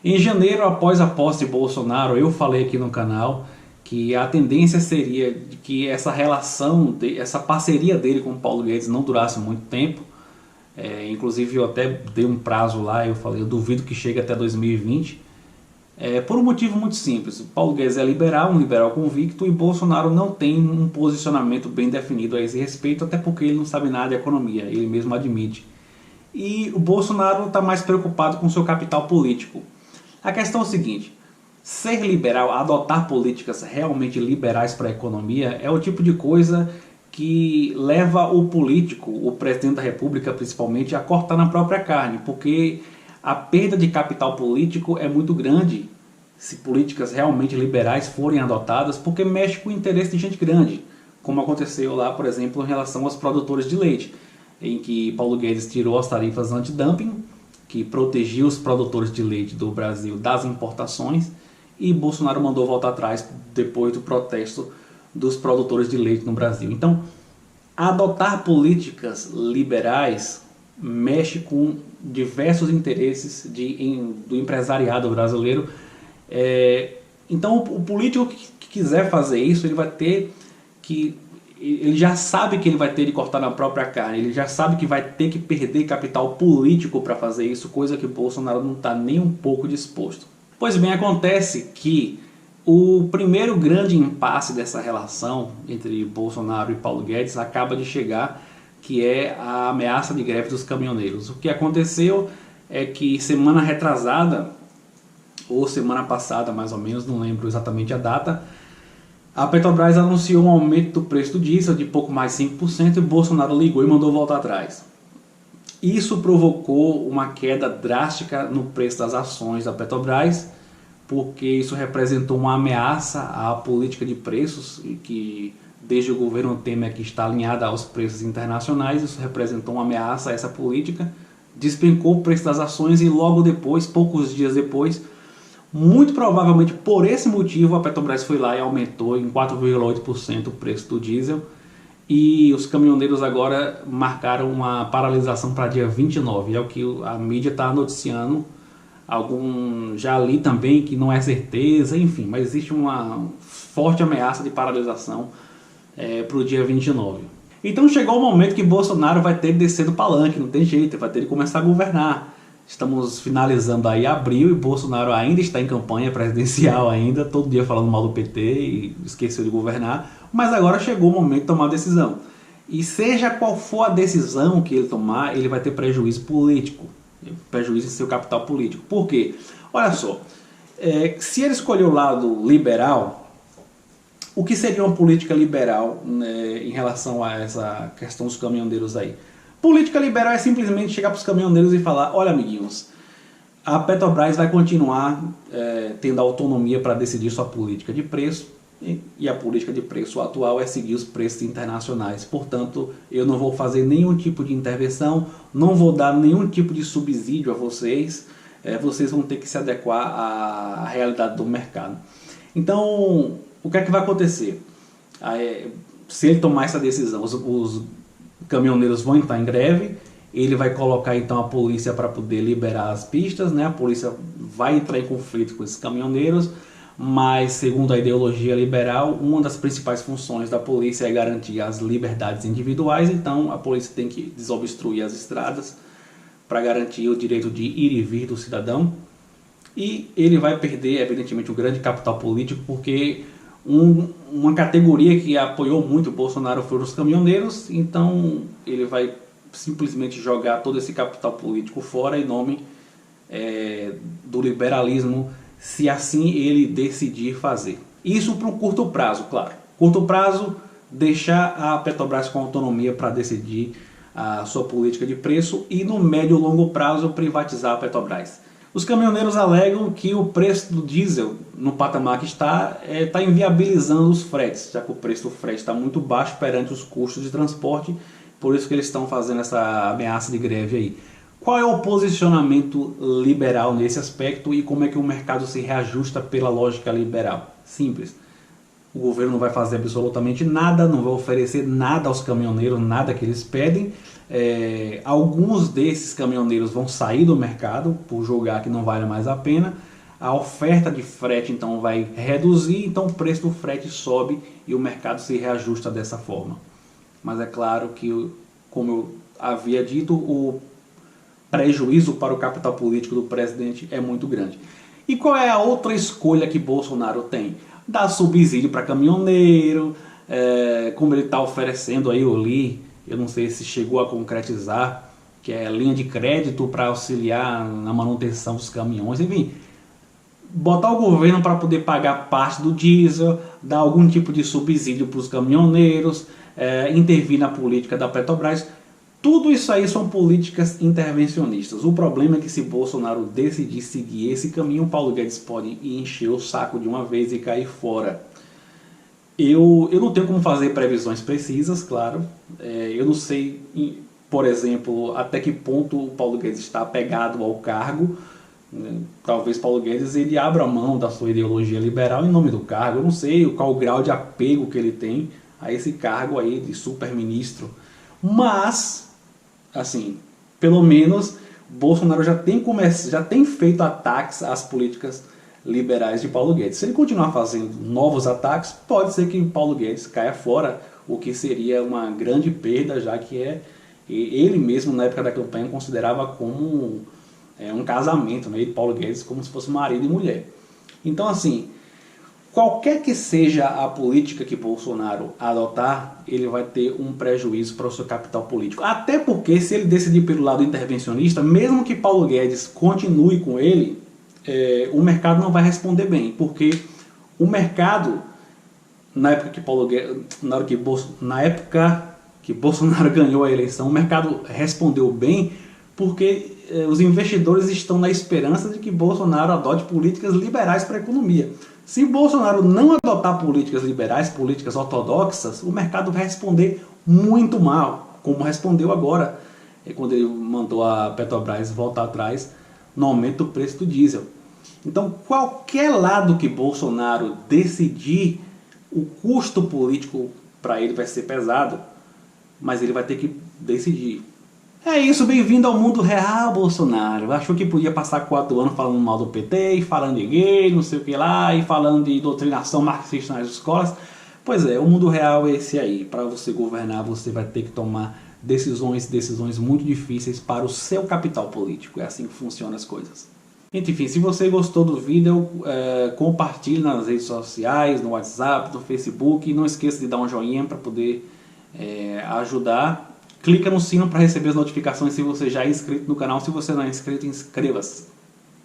Em janeiro, após a posse de Bolsonaro, eu falei aqui no canal que a tendência seria de que essa relação, essa parceria dele com o Paulo Guedes não durasse muito tempo. Inclusive eu até dei um prazo lá, eu falei, eu duvido que chegue até 2020. Por um motivo muito simples, o Paulo Guedes é liberal, um liberal convicto, e Bolsonaro não tem um posicionamento bem definido a esse respeito, até porque ele não sabe nada de economia, ele mesmo admite. E o Bolsonaro está mais preocupado com seu capital político. A questão é o seguinte: ser liberal, adotar políticas realmente liberais para a economia é o tipo de coisa que leva o político, o presidente da república principalmente, a cortar na própria carne, porque a perda de capital político é muito grande se políticas realmente liberais forem adotadas, porque mexe com o interesse de gente grande, como aconteceu lá, por exemplo, em relação aos produtores de leite, em que Paulo Guedes tirou as tarifas antidumping, que protegia os produtores de leite do Brasil das importações, e Bolsonaro mandou voltar atrás depois do protesto dos produtores de leite no Brasil. Então, adotar políticas liberais mexe com diversos interesses do empresariado brasileiro. Então, o político que quiser fazer isso, ele vai ter que... Ele já sabe que ele vai ter de cortar na própria carne, ele já sabe que vai ter que perder capital político para fazer isso, coisa que o Bolsonaro não está nem um pouco disposto. Pois bem, acontece que o primeiro grande impasse dessa relação entre Bolsonaro e Paulo Guedes acaba de chegar, que é a ameaça de greve dos caminhoneiros. O que aconteceu é que semana retrasada, ou semana passada mais ou menos, não lembro exatamente a data, a Petrobras anunciou um aumento do preço do diesel de pouco mais de 5% e Bolsonaro ligou e mandou voltar atrás. Isso provocou uma queda drástica no preço das ações da Petrobras, porque isso representou uma ameaça à política de preços, que desde o governo Temer que está alinhada aos preços internacionais, isso representou uma ameaça a essa política, despencou o preço das ações e logo depois, poucos dias depois, muito provavelmente por esse motivo, a Petrobras foi lá e aumentou em 4,8% o preço do diesel. E os caminhoneiros agora marcaram uma paralisação para dia 29. É o que a mídia está noticiando. Já li também que não é certeza, enfim, mas existe uma forte ameaça de paralisação para o dia 29. Então chegou o momento que Bolsonaro vai ter de descer do palanque, não tem jeito, vai ter de começar a governar. Estamos finalizando aí abril e Bolsonaro ainda está em campanha presidencial ainda, todo dia falando mal do PT e esqueceu de governar, mas agora chegou o momento de tomar a decisão. E seja qual for a decisão que ele tomar, ele vai ter prejuízo político, prejuízo em seu capital político. Por quê? Olha só, se ele escolher o lado liberal, o que seria uma política liberal, né, em relação a essa questão dos caminhoneiros aí? Política liberal é simplesmente chegar para os caminhoneiros e falar: olha, amiguinhos, a Petrobras vai continuar tendo autonomia para decidir sua política de preço, e a política de preço atual é seguir os preços internacionais. Portanto, eu não vou fazer nenhum tipo de intervenção, não vou dar nenhum tipo de subsídio a vocês, vocês vão ter que se adequar à realidade do mercado. Então, o que é que vai acontecer? Se ele tomar essa decisão, os caminhoneiros vão entrar em greve, ele vai colocar então a polícia para poder liberar as pistas, né? A polícia vai entrar em conflito com esses caminhoneiros, mas segundo a ideologia liberal, uma das principais funções da polícia é garantir as liberdades individuais, então a polícia tem que desobstruir as estradas para garantir o direito de ir e vir do cidadão, e ele vai perder evidentemente um grande capital político, porque uma categoria que apoiou muito o Bolsonaro foram os caminhoneiros, então ele vai simplesmente jogar todo esse capital político fora em nome do liberalismo, se assim ele decidir fazer. Isso para um curto prazo, claro. Curto prazo, deixar a Petrobras com autonomia para decidir a sua política de preço, e no médio e longo prazo privatizar a Petrobras. Os caminhoneiros alegam que o preço do diesel, no patamar que está inviabilizando os fretes, já que o preço do frete está muito baixo perante os custos de transporte, por isso que eles estão fazendo essa ameaça de greve aí. Qual é o posicionamento liberal nesse aspecto e como é que o mercado se reajusta pela lógica liberal? Simples. O governo não vai fazer absolutamente nada, não vai oferecer nada aos caminhoneiros, nada que eles pedem. Alguns desses caminhoneiros vão sair do mercado por julgar que não vale mais a pena, a oferta de frete então vai reduzir, então o preço do frete sobe e o mercado se reajusta dessa forma. Mas é claro que, como eu havia dito, o prejuízo para o capital político do presidente é muito grande. E qual é a outra escolha que Bolsonaro tem? Dar subsídio para caminhoneiro, como ele está oferecendo aí, eu não sei se chegou a concretizar, que é linha de crédito para auxiliar na manutenção dos caminhões, enfim, botar o governo para poder pagar parte do diesel, dar algum tipo de subsídio para os caminhoneiros, intervir na política da Petrobras. Tudo isso aí são políticas intervencionistas. O problema é que se Bolsonaro decidir seguir esse caminho, Paulo Guedes pode encher o saco de uma vez e cair fora. Eu não tenho como fazer previsões precisas, claro. Eu não sei, por exemplo, até que ponto o Paulo Guedes está apegado ao cargo. Talvez Paulo Guedes ele abra mão da sua ideologia liberal em nome do cargo. Eu não sei qual o grau de apego que ele tem a esse cargo aí de super-ministro. Mas, assim, pelo menos Bolsonaro já tem feito ataques às políticas liberais de Paulo Guedes. Se ele continuar fazendo novos ataques, pode ser que Paulo Guedes caia fora, o que seria uma grande perda, já que ele mesmo na época da campanha considerava como um casamento, né, de Paulo Guedes, como se fosse marido e mulher. Então, assim, qualquer que seja a política que Bolsonaro adotar, ele vai ter um prejuízo para o seu capital político. Até porque, se ele decidir pelo lado intervencionista, mesmo que Paulo Guedes continue com ele, o mercado não vai responder bem. Porque o mercado, na época que Bolsonaro ganhou a eleição, o mercado respondeu bem porque os investidores estão na esperança de que Bolsonaro adote políticas liberais para a economia. Se Bolsonaro não adotar políticas liberais, políticas ortodoxas, o mercado vai responder muito mal, como respondeu agora, quando ele mandou a Petrobras voltar atrás no aumento do preço do diesel. Então, qualquer lado que Bolsonaro decidir, o custo político para ele vai ser pesado, mas ele vai ter que decidir. É isso, bem-vindo ao mundo real, Bolsonaro. Achou que podia passar 4 anos falando mal do PT, e falando de gay, não sei o que lá, e falando de doutrinação marxista nas escolas. Pois é, o mundo real é esse aí. Para você governar, você vai ter que tomar decisões muito difíceis para o seu capital político. É assim que funcionam as coisas. Enfim, se você gostou do vídeo, compartilhe nas redes sociais, no WhatsApp, no Facebook. E não esqueça de dar um joinha para poder ajudar. Clica no sino para receber as notificações se você já é inscrito no canal. Se você não é inscrito, inscreva-se.